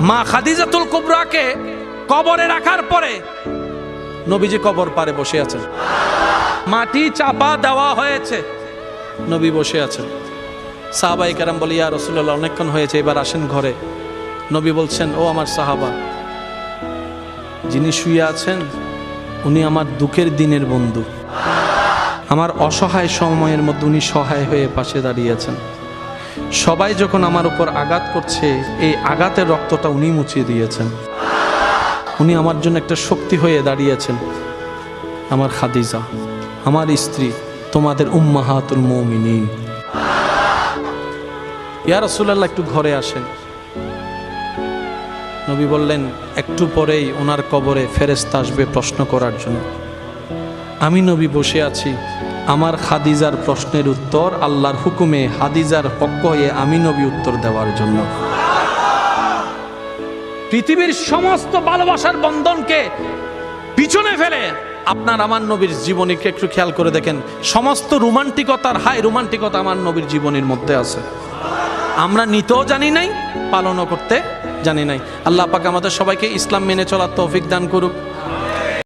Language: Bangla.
মা খাদিজাতুল কুবরাকে কবরে রাখার পরে নবীজি কবর পারে বসে আছেন, মাটি চাপা দেওয়া হয়েছে, নবী বসে আছেন। সাহাবায়ে কেরাম বলে, ইয়া রাসূলুল্লাহ, অনেকক্ষণ হয়েছে, এবার আসেন ঘরে। নবী বলছেন, ও আমার সাহাবা, যিনি শুয়ে আছেন উনি আমার দুঃখের দিনের বন্ধু, আমার অসহায় সময়ের মধ্যে উনি সহায় হয়ে পাশে দাঁড়িয়েছেন। সবাই যখন আমার উপর আঘাত করছে, এই আঘাতের রক্তটা উনি মুছিয়ে দিয়েছেন, উনি আমার জন্য একটা শক্তি হয়ে দাঁড়িয়েছেন। আমার খাদিজা, আমার স্ত্রী, তোমাদের উম্মাহাতুল মুমিনিন। ইয়া রাসূলুল্লাহ, একটু ঘরে আসেন। নবী বললেন, একটু পরেই ওনার কবরে ফেরেশতা আসবে প্রশ্ন করার জন্য। আমি নবী বসে আছি, আমার খাদিজার প্রশ্নের উত্তর আল্লাহর হুকুমে খাদিজার পক্ষ হয়ে আমি নবী উত্তর দেওয়ার জন্য। পৃথিবীর সমস্ত ভালোবাসার বন্ধনকে পিছনে ফেলে আপনার আমার নবীর জীবনীকে একটু খেয়াল করে দেখেন, সমস্ত রোমান্টিকতার হাই রোমান্টিকতা আমার নবীর জীবনীর মধ্যে আছে। আমরা নিতেও জানি নাই, পালনও করতে জানি নাই। আল্লাহ পাক আমাদের সবাইকে ইসলাম মেনে চলার তৌফিক দান করুক।